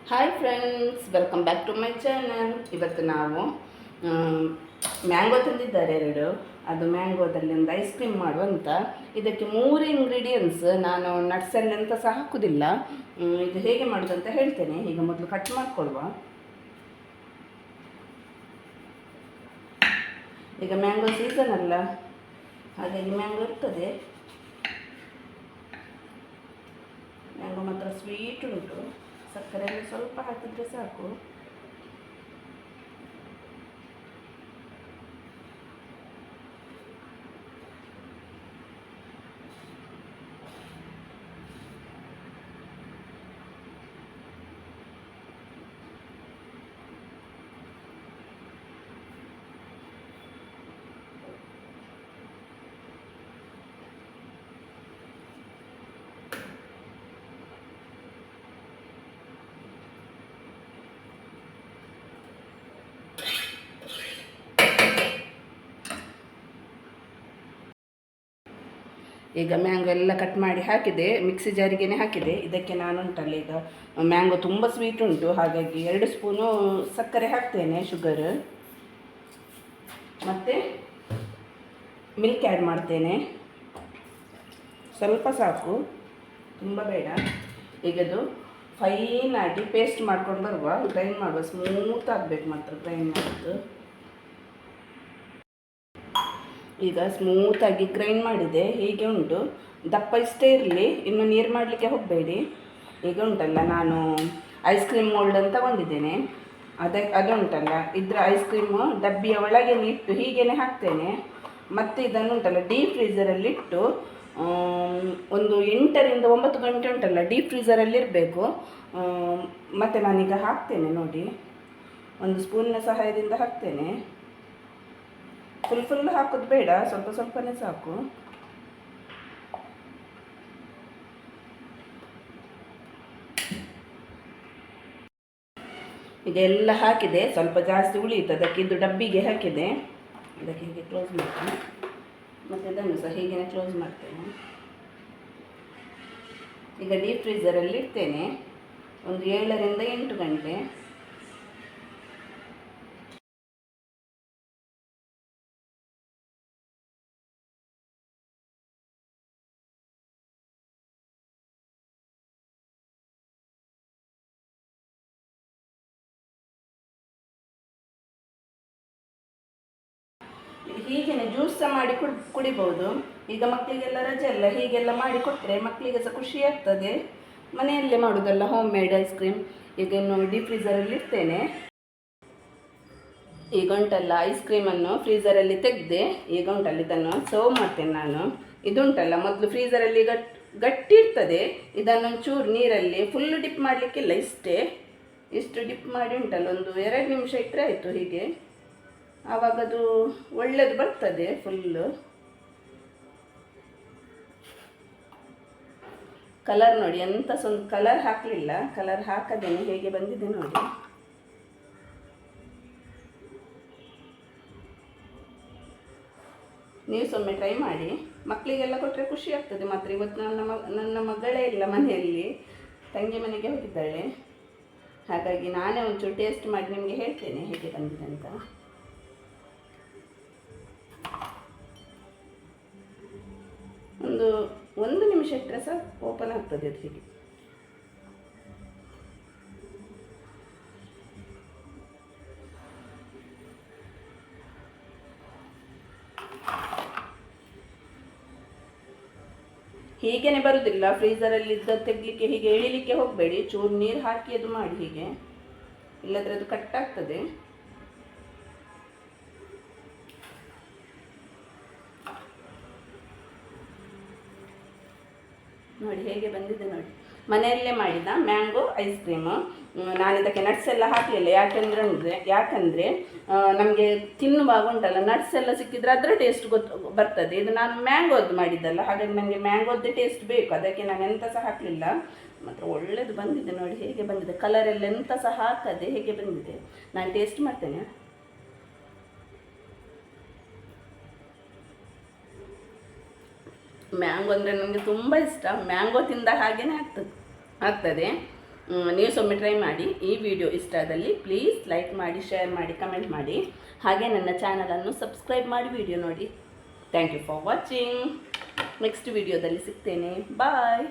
Hi friends, welcome back to my channel. ಇವತ್ತು ನಾವು mango ತಂದಿದ್ದಾರೆ ಎರಡು. ಅದು ಮ್ಯಾಂಗೋದಲ್ಲಿ ಒಂದು ಐಸ್ ಕ್ರೀಮ್ ಮಾಡುವಂತ. ಇದಕ್ಕೆ 3 ಇಂಗ್ರೀಡಿಯೆಂಟ್ಸ್. ನಾನು ನಟ್ಸಲ್ಲಿ ಅಂತ ಸಹ ಹಾಕುವುದಿಲ್ಲ. ಇದು ಹೇಗೆ ಮಾಡೋದು ಅಂತ ಹೇಳ್ತೇನೆ. ಈಗ ಮೊದಲು ಕಟ್ ಮಾಡ್ಕೊಳ್ಳುವ. ಈಗ ಮ್ಯಾಂಗೋ ಸೀಸನ್ ಅಲ್ಲ, ಹಾಗಾಗಿ ಮ್ಯಾಂಗೋ ಇರ್ತದೆ. ಮ್ಯಾಂಗೋ ಮಾತ್ರ ಸ್ವೀಟ್ ಉಂಟು. ಸಕ್ಕರೆ ಸ್ವಲ್ಪ ಹಾಕಿದರೆ ಸಾಕು. ಈಗ ಮ್ಯಾಂಗೋ ಎಲ್ಲ ಕಟ್ ಮಾಡಿ ಹಾಕಿದೆ, ಮಿಕ್ಸಿ ಜಾರಿಗೇ ಹಾಕಿದೆ. ಇದಕ್ಕೆ ನಾನು ಉಂಟಲ್ಲ, ಈಗ ಮ್ಯಾಂಗೋ ತುಂಬ ಸ್ವೀಟ್ ಉಂಟು, ಹಾಗಾಗಿ 2 ಸ್ಪೂನು ಸಕ್ಕರೆ ಹಾಕ್ತೇನೆ, ಶುಗರ್. ಮತ್ತು ಮಿಲ್ಕ್ ಆ್ಯಡ್ ಮಾಡ್ತೇನೆ, ಸ್ವಲ್ಪ ಸಾಕು, ತುಂಬ ಬೇಡ. ಈಗದು ಫೈನಾಗಿ ಪೇಸ್ಟ್ ಮಾಡ್ಕೊಂಡು ಬರುವ, ಗ್ರೈಂಡ್ ಮಾಡುವ. ಸ್ಮೂತ್ ಆಗಬೇಕು ಮಾತ್ರ ಗ್ರೈಂಡ್ ಮಾಡೋದು. ಈಗ ಸ್ಮೂತಾಗಿ ಗ್ರೈಂಡ್ ಮಾಡಿದೆ. ಹೀಗೆ ಉಂಟು, ದಪ್ಪ ಇಷ್ಟೇ ಇರಲಿ, ಇನ್ನು ನೀರು ಮಾಡಲಿಕ್ಕೆ ಹೋಗಬೇಡಿ. ಈಗ ಉಂಟಲ್ಲ, ನಾನು ಐಸ್ ಕ್ರೀಮ್ ಮೋಲ್ಡ್ ಅಂತ ತಗೊಂಡಿದ್ದೇನೆ. ಅದು ಉಂಟಲ್ಲ, ಇದರ ಐಸ್ ಕ್ರೀಮು ಡಬ್ಬಿಯ ಒಳಗೆ ಇಟ್ಟು ಹೀಗೇ ಹಾಕ್ತೇನೆ. ಮತ್ತು ಇದನ್ನು ಉಂಟಲ್ಲ ಡೀಪ್ ಫ್ರೀಝರಲ್ಲಿಟ್ಟು ಒಂದು 8ರಿಂದ 9 ಗಂಟೆ ಉಂಟಲ್ಲ ಡೀಪ್ ಫ್ರೀಝರಲ್ಲಿ ಇರಬೇಕು. ಮತ್ತು ನಾನೀಗ ಹಾಕ್ತೇನೆ ನೋಡಿ, ಒಂದು ಸ್ಪೂನಿನ ಸಹಾಯದಿಂದ ಹಾಕ್ತೇನೆ. ಫುಲ್ ಹಾಕೋದು ಬೇಡ, ಸ್ವಲ್ಪ ಸ್ವಲ್ಪನೇ ಸಾಕು. ಇದೆಲ್ಲ ಹಾಕಿದೆ, ಸ್ವಲ್ಪ ಜಾಸ್ತಿ ಉಳಿಯಿತು, ಅದಕ್ಕೆ ಇದು ಡಬ್ಬಿಗೆ ಹಾಕಿದೆ. ಇದಕ್ಕೆ ಹೀಗೆ ಕ್ಲೋಸ್ ಮಾಡ್ತೇನೆ, ಮತ್ತು ಇದನ್ನು ಸಹ ಹೀಗೆ ಕ್ಲೋಸ್ ಮಾಡ್ತೇನೆ. ಈಗ ಡೀಪ್ ಫ್ರೀಝರಲ್ಲಿ ಇಡ್ತೇನೆ ಒಂದು 7ರಿಂದ 8 ಗಂಟೆ. ಹೀಗೇನೆ ಜ್ಯೂಸ್ ಸಹ ಮಾಡಿ ಕುಡಿಬೋದು. ಈಗ ಮಕ್ಕಳಿಗೆಲ್ಲ ರಜೆ ಅಲ್ಲ, ಹೀಗೆಲ್ಲ ಮಾಡಿ ಕೊಟ್ಟರೆ ಮಕ್ಕಳಿಗೆ ಸಹ ಖುಷಿ ಆಗ್ತದೆ. ಮನೆಯಲ್ಲೇ ಮಾಡೋದಲ್ಲ, ಹೋಮ್ ಮೇಡ್ ಐಸ್ ಕ್ರೀಮ್. ಈಗ ಇನ್ನು ಡೀಪ್ ಫ್ರೀಝರಲ್ಲಿ ಇಡ್ತೇನೆ. ಈಗ ಉಂಟಲ್ಲ ಐಸ್ ಕ್ರೀಮನ್ನು ಫ್ರೀಝರಲ್ಲಿ ತೆಗೆದೆ. ಈಗ ಉಂಟಲ್ಲ ಇದನ್ನು ಸರ್ವ್ ಮಾಡ್ತೇನೆ ನಾನು. ಇದುಂಟಲ್ಲ ಮೊದಲು ಫ್ರೀಝರಲ್ಲಿ ಗಟ್ಟಿ ಇರ್ತದೆ. ಇದನ್ನೊಂಚೂರು ನೀರಲ್ಲಿ ಫುಲ್ಲು ಡಿಪ್ ಮಾಡಲಿಕ್ಕಿಲ್ಲ, ಇಷ್ಟು ಡಿಪ್ ಮಾಡಿ ಉಂಟಲ್ಲ ಒಂದು 2 ನಿಮಿಷ ಇಟ್ಟರೆ ಆಯಿತು. ಹೀಗೆ ಆವಾಗದು ಒಳ್ಳೆಯದು ಬರ್ತದೆ ಫುಲ್ಲು. ಕಲರ್ ನೋಡಿ, ಎಂಥ ಒಂದು ಕಲರ್ ಹಾಕಲಿಲ್ಲ, ಕಲರ್ ಹಾಕದೇನೆ ಹೇಗೆ ಬಂದಿದೆ ನೋಡಿ. ನೀವು ಸೊಮ್ಮೆ ಟ್ರೈ ಮಾಡಿ, ಮಕ್ಕಳಿಗೆಲ್ಲ ಕೊಟ್ಟರೆ ಖುಷಿ ಆಗ್ತದೆ. ಮಾತ್ರ ಇವತ್ತು ನನ್ನ ಮಗಳೇ ಇಲ್ಲ ಮನೆಯಲ್ಲಿ, ತಂಗಿ ಮನೆಗೆ ಹೋಗಿದ್ದಾಳೆ. ಹಾಗಾಗಿ ನಾನೇ ಒಂಚೂರು ಟೇಸ್ಟ್ ಮಾಡಿ ನಿಮಗೆ ಹೇಳ್ತೇನೆ ಹೇಗೆ ಬಂದಿದೆ ಅಂತ. ಒಂದು ನಿಮಿಷ ಇಟ್ಟರೆ ಸಹ ಓಪನ್ ಆಗ್ತದೆ ಅದು ಹೀಗೆ. ಹೀಗೇನೆ ಬರುವುದಿಲ್ಲ, ಫ್ರೀಝರಲ್ಲಿ ಇದ್ದ ತೆಗಲಿಕ್ಕೆ ಹೀಗೆ ಎಳಿಲಿಕ್ಕೆ ಹೋಗಬೇಡಿ. ಚೂರು ನೀರು ಹಾಕಿ ಅದು ಮಾಡಿ ಹೀಗೆ, ಇಲ್ಲದ್ರೆ ಅದು ಕಟ್ಟಾಗ್ತದೆ. ನೋಡಿ ಹೇಗೆ ಬಂದಿದೆ ನೋಡಿ. ಮನೆಯಲ್ಲೇ ಮಾಡಿದ ಮ್ಯಾಂಗೋ ಐಸ್ ಕ್ರೀಮು. ನಾನು ಇದಕ್ಕೆ ನಟ್ಸ್ ಎಲ್ಲ ಹಾಕಲಿಲ್ಲ, ಯಾಕಂದರೆ ನಮಗೆ ತಿನ್ನುವಾಗ ಉಂಟಲ್ಲ ನಟ್ಸ್ ಎಲ್ಲ ಸಿಕ್ಕಿದ್ರೆ ಅದರ ಟೇಸ್ಟ್ ಬರ್ತದೆ. ಇದು ನಾನು ಮ್ಯಾಂಗೋದು ಮಾಡಿದ್ದಲ್ಲ, ಹಾಗಾಗಿ ನನಗೆ ಮ್ಯಾಂಗೋದ್ದೇ ಟೇಸ್ಟ್ ಬೇಕು. ಅದಕ್ಕೆ ನಾನು ಎಂಥ ಸಹ ಹಾಕಲಿಲ್ಲ. ಮಾತ್ರ ಒಳ್ಳೆಯದು ಬಂದಿದೆ ನೋಡಿ ಹೇಗೆ ಬಂದಿದೆ. ಕಲರೆಲ್ಲ ಎಂಥ ಸಹ ಹಾಕದೆ ಹೇಗೆ ಬಂದಿದೆ. ನಾನು ಟೇಸ್ಟ್ ಮಾಡ್ತೇನೆ. ಮ್ಯಾಂಗೋ ಅಂದರೆ ನನಗೆ ತುಂಬ ಇಷ್ಟ. ಮ್ಯಾಂಗೋ ತಿಂದ ಹಾಗೇ ಆಗ್ತದೆ. ನೀವು ಒಮ್ಮೆ ಟ್ರೈ ಮಾಡಿ. ಈ ವಿಡಿಯೋ ಇಷ್ಟ ಆದಲ್ಲಿ ಪ್ಲೀಸ್ ಲೈಕ್ ಮಾಡಿ, ಶೇರ್ ಮಾಡಿ, ಕಮೆಂಟ್ ಮಾಡಿ. ಹಾಗೆ ನನ್ನ ಚಾನಲನ್ನು ಸಬ್ಸ್ಕ್ರೈಬ್ ಮಾಡಿ ವಿಡಿಯೋ ನೋಡಿ. Thank you for watching. Next ವಿಡಿಯೋದಲ್ಲಿ ಸಿಗ್ತೇನೆ. ಬಾಯ್.